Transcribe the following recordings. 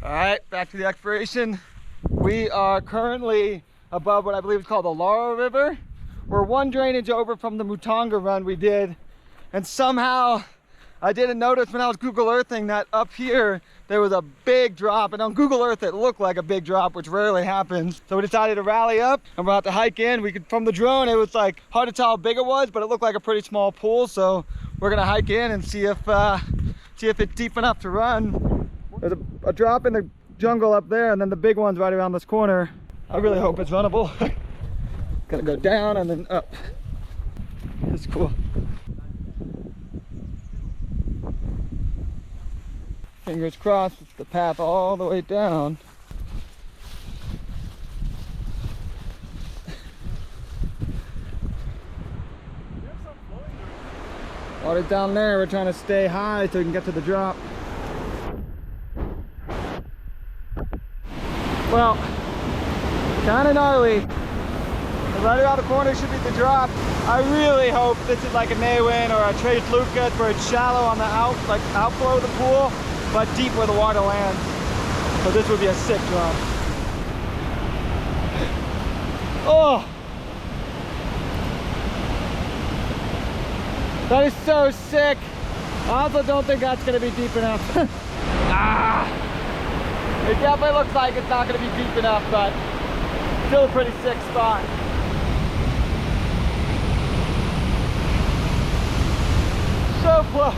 All right, back to the exploration. We are currently above what I believe is called the Laurel River. We're one drainage over from the Mutanga run we did. And somehow I didn't notice when I was Google Earthing that up here there was a big drop, and on Google Earth it looked like a big drop, which rarely happens. So we decided to rally up and we're about to hike in. We could, from the drone, it was like hard to tell how big it was, but it looked like a pretty small pool. So we're gonna hike in and see if it's deep enough to run. There's a drop in the jungle up there, and then the big one's right around this corner. I really hope it's runnable. Gonna go down and then up. It's cool. Fingers crossed it's the path all the way down. Water's down there. We're trying to stay high so we can get to the drop. Well, kind of gnarly. Right around the corner should be the drop. I really hope this is like a Naywin or a Tres Lucas where it's shallow on the outflow of the pool, but deep where the water lands. So this would be a sick drop. Oh! That is so sick. I also don't think that's gonna be deep enough. It definitely looks like it's not gonna be deep enough, but still a pretty sick spot. So close.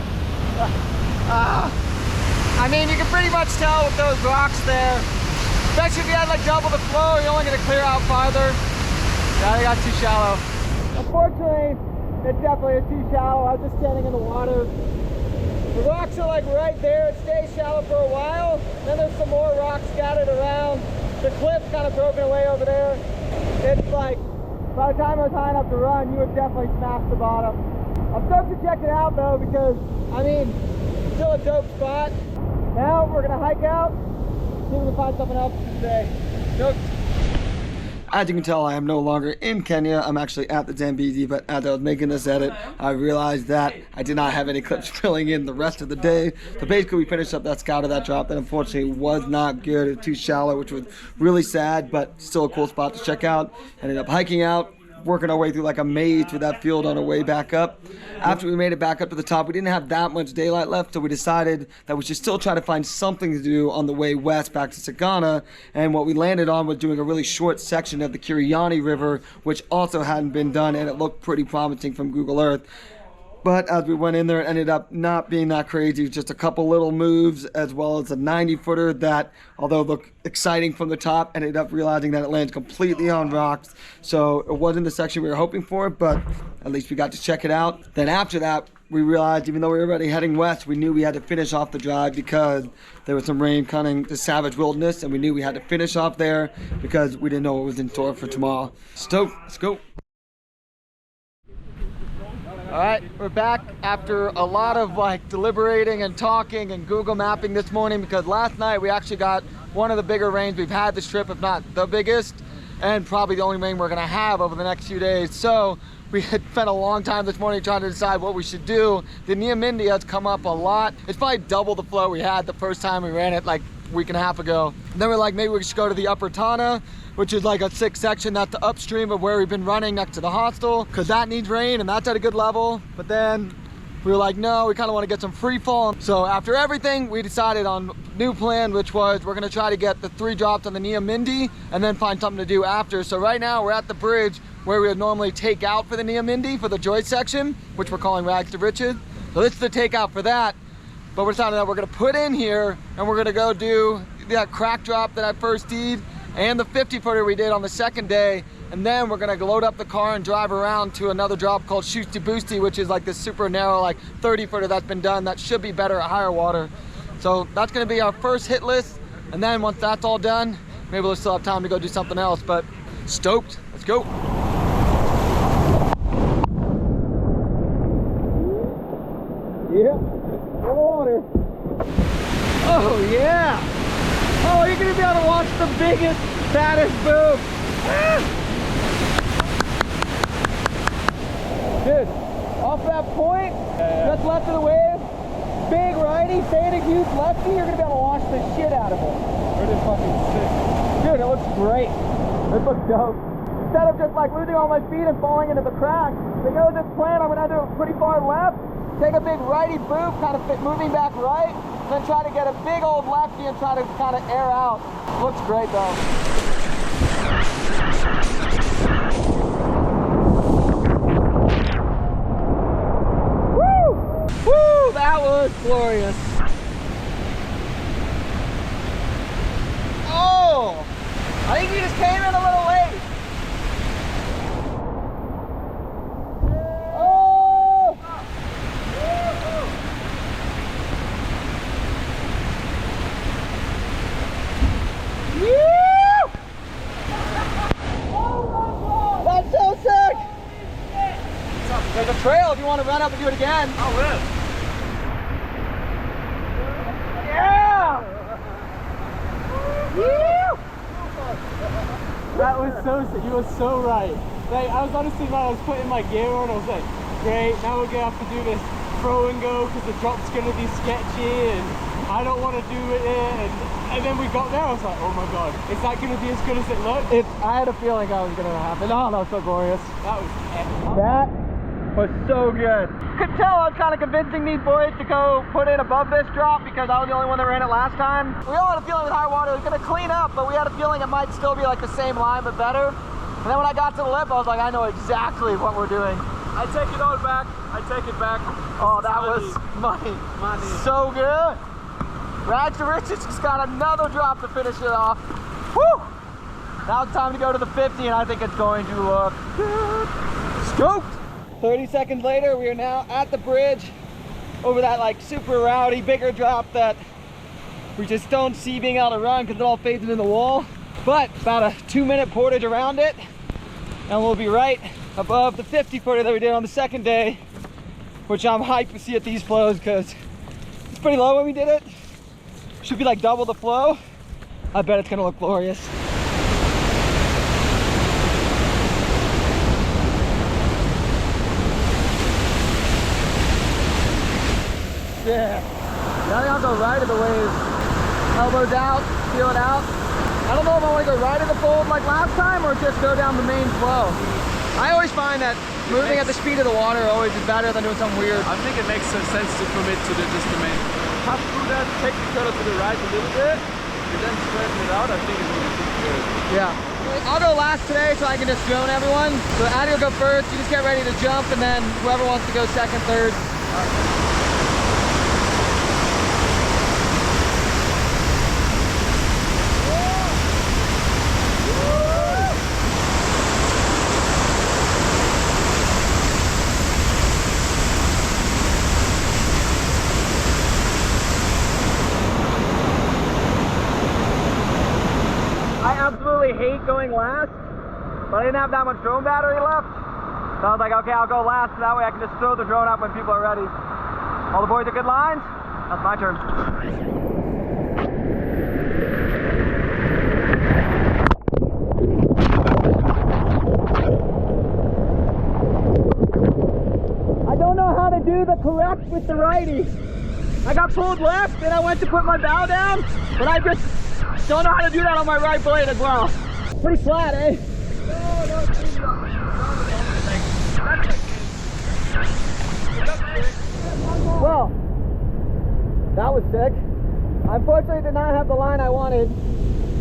I mean, you can pretty much tell with those rocks there, especially if you had like double the flow, you're only gonna clear out farther. Yeah, they got too shallow. Unfortunately, it's definitely too shallow. I was just standing in the water. The rocks are like right there. It stays shallow for a while. Then there's some more rocks scattered around. The cliff's kind of broken away over there. It's like, by the time I was high enough to run, you would definitely smash the bottom. I'm stoked to check it out though, because I mean, still a dope spot. Now we're gonna hike out, see if we can find something else today. Stoked. As you can tell, I am no longer in Kenya. I'm actually at the Zambezi, but as I was making this edit, I realized that I did not have any clips filling in the rest of the day. So basically, we finished up that scout of that drop that unfortunately was not good. It was too shallow, which was really sad, but still a cool spot to check out. Ended up hiking out, working our way through like a maze through that field on our way back up. After we made it back up to the top, we didn't have that much daylight left, so we decided that we should still try to find something to do on the way west back to Sagana. And what we landed on was doing a really short section of the Kiriani River, which also hadn't been done, and it looked pretty promising from Google Earth. But as we went in there, it ended up not being that crazy. Just a couple little moves, as well as a 90-footer that, although looked exciting from the top, ended up realizing that it lands completely on rocks. So it wasn't the section we were hoping for, but at least we got to check it out. Then after that, we realized, even though we were already heading west, we knew we had to finish off the drive because there was some rain coming to Savage Wilderness, and we knew we had to finish off there because we didn't know what was in store for tomorrow. Stoked, let's go. All right, we're back after a lot of like deliberating and talking and Google mapping this morning, because last night we actually got one of the bigger rains we've had this trip, if not the biggest, and probably the only rain we're gonna have over the next few days. So we had spent a long time this morning trying to decide what we should do. The Neomindi has come up a lot. It's probably double the flow we had the first time we ran it like a week and a half ago. And then we're like, maybe we should go to the Upper Tana, which is like a sick section that's the upstream of where we've been running next to the hostel, because that needs rain and that's at a good level. But then we were like, no, we kind of want to get some free fall. So after everything, we decided on new plan, which was we're gonna try to get the 3 drops on the Neomindi and then find something to do after. So right now we're at the bridge where we would normally take out for the Neomindi for the joy section, which we're calling Rags to Riches. So this is the takeout for that. But we're deciding that we're gonna put in here and we're gonna go do that crack drop that I first did and the 50-footer we did on the second day, and then we're gonna load up the car and drive around to another drop called Boosti, which is like this super narrow, like 30-footer that's been done that should be better at higher water. So that's gonna be our first hit list, and then once that's all done, maybe we'll still have time to go do something else, but stoked, let's go. Yeah, water. Oh yeah. Oh, you're gonna be able to watch the biggest, fattest boob. Ah! Dude, off that point, just left of the wave, big righty, staying a huge lefty, you're gonna be able to watch the shit out of it. fucking sick. Dude, it looks great. This looks dope. Instead of just like losing all my speed and falling into the crack, to go this plan, I'm gonna do it pretty far left, take a big righty boop, kind of moving back right, then try to get a big old lefty and try to kind of air out. Looks great though. Woo! Woo! That was glorious. Oh! I think you just came in a little late. Oh! Woo! That's so sick! There's a trail if you want to run up and do it again. I will. Yeah! Woo! That was so sick. You were so right. Like, I was honestly, when I was putting my gear on, I was like, great, now we're gonna have to do this throw and go because the drop's gonna be sketchy and I don't want to do it. And then we got there, I was like, oh my god, is that gonna be as good as it looked? I had a feeling that was gonna happen. Oh, that was so glorious. That was epic. That was so good. Could tell I was kind of convincing these boys to go put in above this drop because I was the only one that ran it last time. We all had a feeling with high water it was gonna clean up, but we had a feeling it might still be like the same line but better. And then when I got to the lip, I was like, I know exactly what we're doing. I take it all back. I take it back. Oh, that was money. So good. Rags to Riches just got another drop to finish it off. Woo! Now it's time to go to the 50 and I think it's going to look good. Scooped! 30 seconds later, we are now at the bridge over that like super rowdy, bigger drop that we just don't see being able to run because it all fades into the wall. But about a 2-minute portage around it and we'll be right above the 50 footer that we did on the second day, which I'm hyped to see at these flows because it's pretty low when we did it. Should be like double the flow. I bet it's gonna look glorious. Yeah. Now I gotta go right of the wave. Elbows out, feel it out. I don't know if I want to go right of the fold like last time or just go down the main flow. I always find that moving at the speed of the water always is better than doing something weird. I think it makes sense to commit to just the main. Cut through that, take the cutter to the right a little bit, and then straighten it out. I think it will be good. Yeah. I'll go last today so I can just drone everyone. So Addy will go first, you just get ready to jump, and then whoever wants to go second, third. I hate going last, but I didn't have that much drone battery left. So I was like, okay, I'll go last so that way I can just throw the drone up when people are ready. All the boys are good lines. That's my turn. I don't know how to do the correct with the righty. I got pulled left and I went to put my bow down, but I just don't know how to do that on my right blade as well. Pretty flat, eh? Well, that was sick. I unfortunately did not have the line I wanted.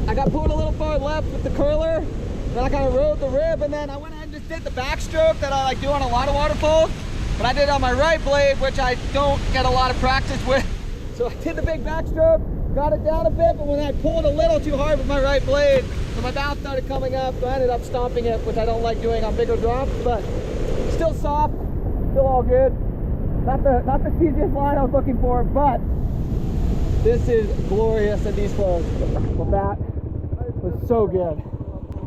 I got pulled a little far left with the curler, then I kind of rode the rib, and then I went ahead and just did the backstroke that I like do on a lot of waterfalls, but I did it on my right blade, which I don't get a lot of practice with. So I did the big backstroke, got it down a bit, but when I pulled a little too hard with my right blade, so my bow started coming up, so I ended up stomping it, which I don't like doing on bigger drops, but still soft, still all good. Not the easiest line I was looking for, but this is glorious at these flows. Well, that was so good.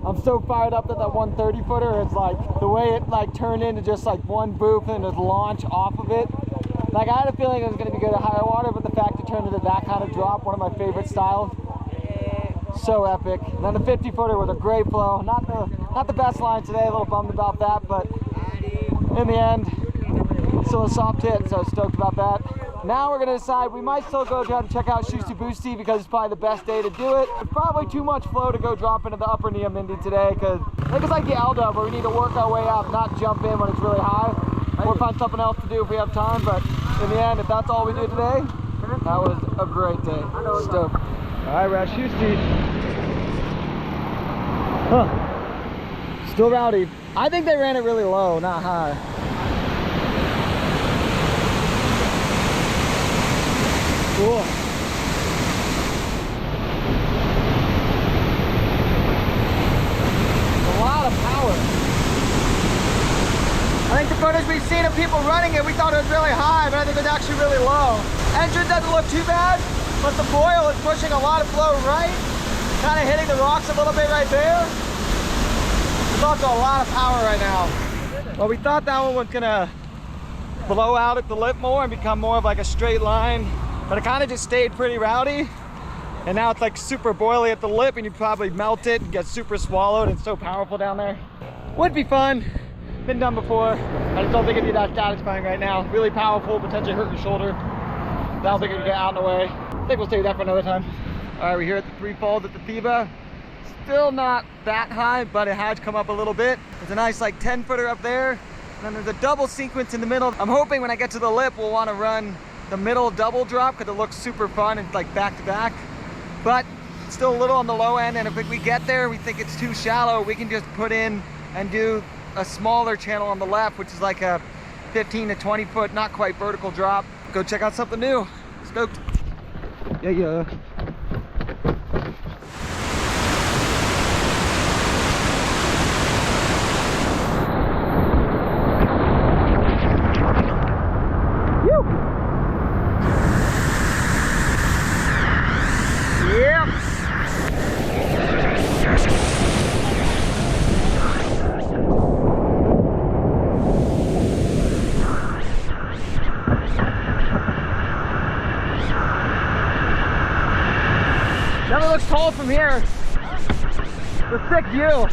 I'm so fired up that 130 footer, it's like the way it like turned into just like one boop and just launch off of it. Like I had a feeling it was going to be good at higher water, but the fact it turned into that kind of drop, one of my favorite styles, so epic. And then the 50 footer was a great flow. Not the best line today, a little bummed about that, but in the end, still a soft hit, so stoked about that. Now we're gonna decide, we might still go try to check out Boosti because it's probably the best day to do it. It's probably too much flow to go drop into the upper Neomindi today because I think it's like the L-dub where we need to work our way up, not jump in when it's really high. Or find something else to do if we have time, but in the end, if that's all we do today, that was a great day. Stoked. All right, we're at Boosti. Huh. Still rowdy. I think they ran it really low, not high. Cool. A lot of power. I think the footage we've seen of people running it, we thought it was really high, but I think it's actually really low. Engine doesn't look too bad, but the foil is pushing a lot of flow right, kind of hitting the rocks a little bit right there. There's also a lot of power right now. Well, we thought that one was gonna blow out at the lip more and become more of like a straight line, but it kind of just stayed pretty rowdy. And now it's like super boily at the lip and you probably melt it and get super swallowed. It's so powerful down there. Would be fun. Been done before. I just don't think it'd be that satisfying right now. Really powerful, potentially hurt your shoulder. I don't think it can get out of the way. I think we'll save that for another time. All right, we're here at the Free Falls at the Fiba. Still not that high, but it has come up a little bit. There's a nice like 10-footer up there. And then there's a double sequence in the middle. I'm hoping when I get to the lip, we'll want to run the middle double drop because it looks super fun and like back to back. But still a little on the low end. And if we get there, we think it's too shallow, we can just put in and do a smaller channel on the left, which is like a 15 to 20 foot, not quite vertical drop. Go check out something new. Stoked. Yeah. Never looks tall from here. The sick view.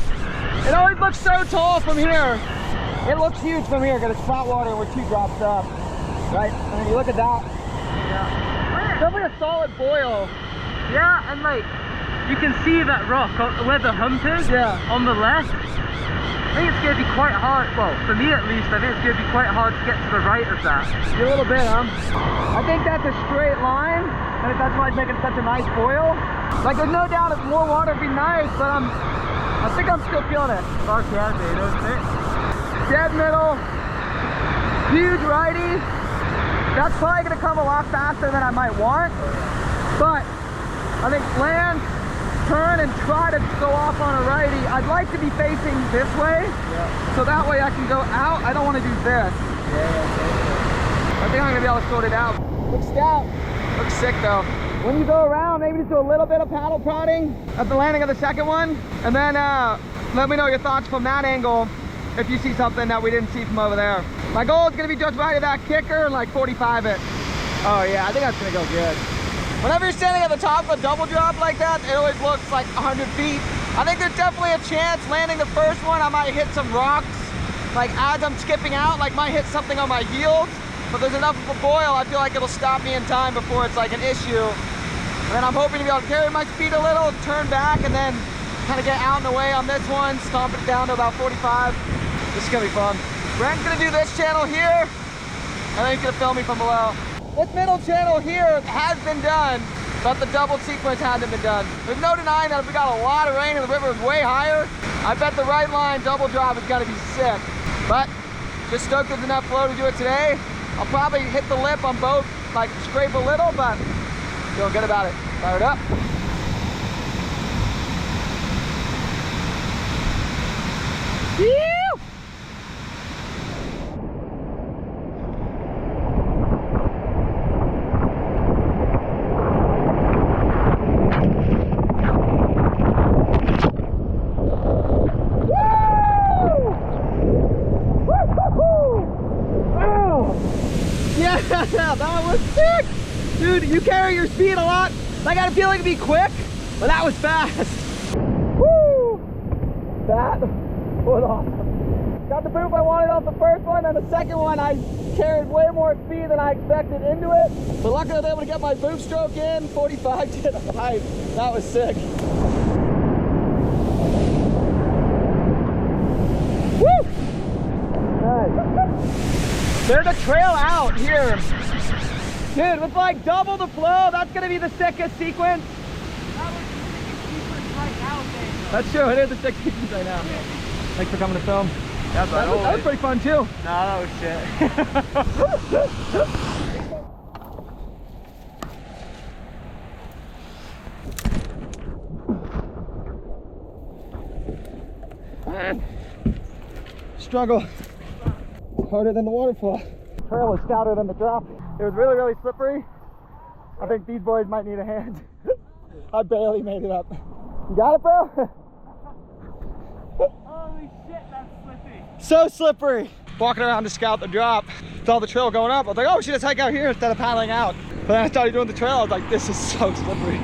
It always looks so tall from here. It looks huge from here because it's flat water and we're 2 drops up. Right? I mean, you look at that. Yeah. Definitely a solid boil. Yeah, and like, you can see that rock where the hump is on the left. I think it's going to be quite hard, well, for me at least, I think it's going to be quite hard to get to the right of that. A little bit, huh? I think that's a straight line. I think that's why it's making such a nice boil. Like, there's no doubt if more water would be nice, but I think I'm still feeling it. Fuck yeah, dude, don't it? Dead middle, huge righty. That's probably gonna come a lot faster than I might want. But I think land, turn, and try to go off on a righty. I'd like to be facing this way, so that way I can go out. I don't want to do this. I think I'm gonna be able to sort it out. Looks stout. Looks sick though. When you go around, maybe just do a little bit of paddle prodding at the landing of the second one, and then let me know your thoughts from that angle if you see something that we didn't see from over there. My goal is gonna be just right at that kicker and like 45 it. Oh yeah, I think that's gonna go good. Whenever you're standing at the top of a double drop like that, it always looks like 100 feet. I think there's definitely a chance landing the first one, I might hit some rocks. Like as I'm skipping out, like might hit something on my heels. But there's enough of a boil, I feel like it'll stop me in time before it's like an issue. And then I'm hoping to be able to carry my speed a little, turn back, and then kind of get out in the way on this one, stomp it down to about 45. This is gonna be fun. Brent's gonna do this channel here, and then he's gonna film me from below. This middle channel here has been done, but the double sequence hasn't been done. There's no denying that if we got a lot of rain and the river is way higher, I bet the right line double drop is gonna be sick. But just stoked there's enough flow to do it today. I'll probably hit the lip on both, like scrape a little, but feeling good about it. Fire it up. Woo! Yeah, that was sick! Dude, you carry your speed a lot. I got a feeling it'd be quick, but that was fast. Woo! That was awesome. Got the boop I wanted off the first one, and the second one I carried way more speed than I expected into it. But luckily I was able to get my boop stroke in, 45 to the 5. That was sick. Woo! Nice. There's a trail out here. Dude, with like double the flow, that's gonna be the sickest sequence. That was the sickest sequence right now, Dane. That's true, it is the sickest sequence right now. Thanks for coming to film. That was pretty fun too. Nah, that was shit. Struggle. Harder than the waterfall. Trail was stouter than the drop. It was really, really slippery. I think these boys might need a hand. I barely made it up. You got it, bro? Holy shit, that's slippy. So slippery. Walking around to scout the drop. Saw the trail going up. I was like, oh, we should just hike out here instead of paddling out. But then I started doing the trail. I was like, this is so slippery.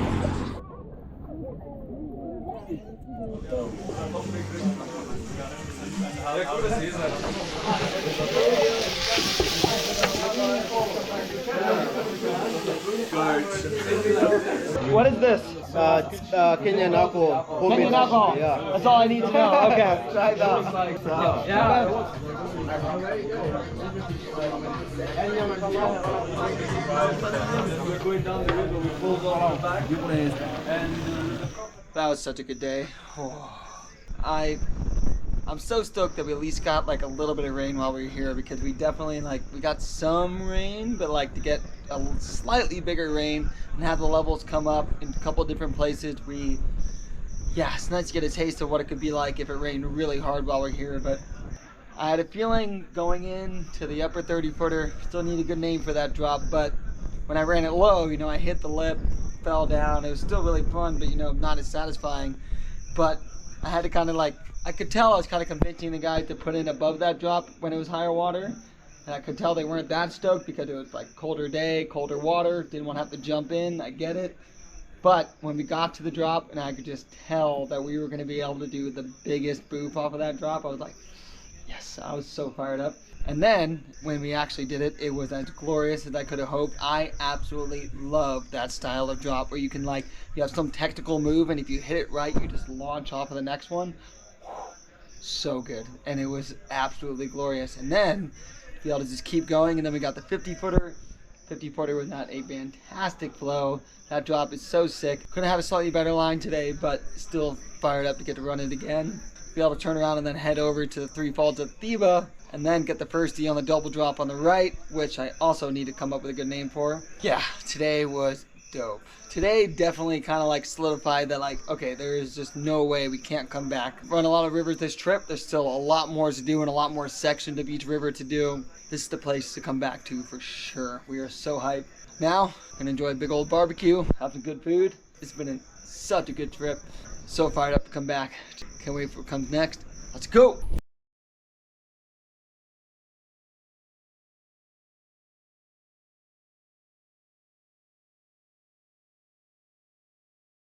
What is this? Kenyan alcohol. Kenyan alcohol. Yeah. That's all I need to know. Okay. Try that. Yeah. That was such a good day. I'm so stoked that we at least got like a little bit of rain while we were here, because we definitely we got some rain, but like to get a slightly bigger rain and have the levels come up in a couple different places, it's nice to get a taste of what it could be like if it rained really hard while we're here. But I had a feeling going into the upper 30-footer, still need a good name for that drop, but when I ran it low, I hit the lip, fell down. It was still really fun, but not as satisfying. But I had to kind of I could tell I was kind of convincing the guys to put in above that drop when it was higher water. And I could tell they weren't that stoked because it was colder day, colder water, didn't want to have to jump in, I get it. But when we got to the drop and I could just tell that we were going to be able to do the biggest boof off of that drop, I was like, yes, I was so fired up. And then when we actually did it, it was as glorious as I could have hoped. I absolutely love that style of drop where you can you have some technical move, and if you hit it right, you just launch off of the next one. So good. And it was absolutely glorious. And then be able to just keep going, and then we got the 50-footer. 50-footer with that a fantastic flow. That drop is so sick. Couldn't have a slightly better line today, but still fired up to get to run it again. Be able to turn around and then head over to the Three Falls of Thiba, and then get the first D on the double drop on the right, which I also need to come up with a good name for. Yeah, today was dope. Today definitely kind of solidified that okay, there is just no way we can't come back. Run a lot of rivers this trip. There's still a lot more to do and a lot more sections of each river to do. This is the place to come back to for sure. We are so hyped. Now, gonna enjoy a big old barbecue, have some good food. It's been such a good trip. So fired up to come back. Can't wait for what comes next. Let's go.